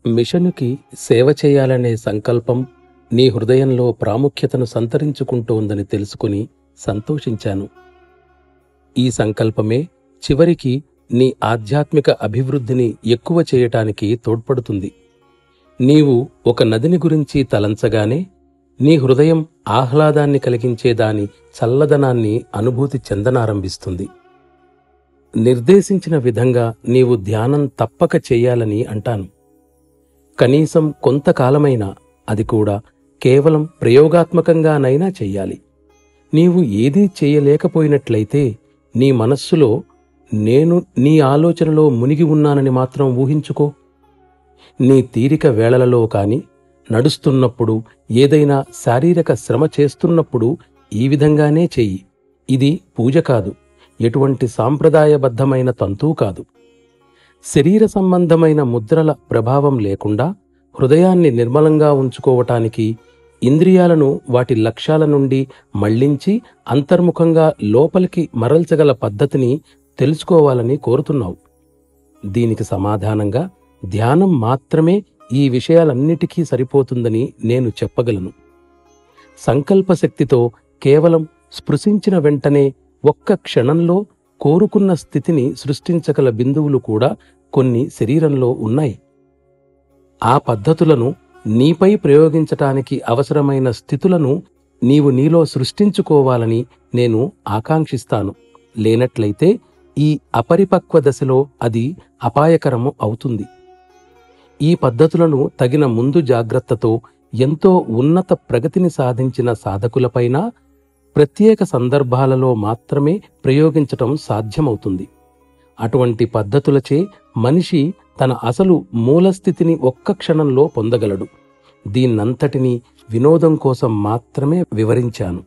మిషనుకి సేవ చేయాలనే సంకల్పం నీ హృదయంలో ప్రాముఖ్యతను సంతరించుకుంటోందని తెలుసుకుని సంతోషించాను. ఈ సంకల్పమే చివరికి నీ ఆధ్యాత్మిక అభివృద్ధిని ఎక్కువ చేయటానికి తోడ్పడుతుంది. నీవు ఒక నదిని గురించి తలంచగానే నీ హృదయం ఆహ్లాదాన్ని కలిగించే దాని చల్లదనాన్ని అనుభూతి చెందనారంభిస్తుంది. నిర్దేశించిన విధంగా నీవు ధ్యానం తప్పక చెయ్యాలని అంటాను. కనీసం కొంతకాలమైనా, అది కూడా కేవలం ప్రయోగాత్మకంగానైనా చెయ్యాలి. నీవు ఏదీ చేయలేకపోయినట్లయితే నీ మనస్సులో నేను నీ ఆలోచనలో మునిగి ఉన్నానని మాత్రం ఊహించుకో. నీ తీరిక వేళలలో కాని, నడుస్తున్నప్పుడు, ఏదైనా శారీరక శ్రమ చేస్తున్నప్పుడు ఈ విధంగానే చెయ్యి. ఇది పూజ కాదు, ఎటువంటి సాంప్రదాయబద్ధమైన తంతూ కాదు. శరీర సంబంధమైన ముద్రల ప్రభావం లేకుండా హృదయాన్ని నిర్మలంగా ఉంచుకోవటానికి, ఇంద్రియాలను వాటి లక్ష్యాల నుండి మళ్లించి అంతర్ముఖంగా లోపలికి మరల్చగల పద్ధతిని తెలుసుకోవాలని కోరుతున్నావు. దీనికి సమాధానంగా ధ్యానం మాత్రమే ఈ విషయాలన్నిటికీ సరిపోతుందని నేను చెప్పగలను. సంకల్పశక్తితో కేవలం స్పృశించిన వెంటనే ఒక్క క్షణంలో కోరుకున్న స్థితిని సృష్టించగల బిందువులు కూడా కొన్ని శరీరంలో ఉన్నాయి. ఆ పద్ధతులను నీపై ప్రయోగించటానికి అవసరమైన స్థితులను నీవు నీలో సృష్టించుకోవాలని నేను ఆకాంక్షిస్తాను. లేనట్లయితే ఈ అపరిపక్వ దశలో అది అపాయకరము అవుతుంది. ఈ పద్ధతులను తగిన ముందు జాగ్రత్తతో ఎంతో ఉన్నత ప్రగతిని సాధించిన సాధకులపైన ప్రత్యేక సందర్భాలలో మాత్రమే ప్రయోగించటం సాధ్యమవుతుంది. అటువంటి పద్ధతులచే మనిషి తన అసలు మూలస్థితిని ఒక్క క్షణంలో పొందగలడు. దీన్నంతటినీ వినోదం కోసం మాత్రమే వివరించాను.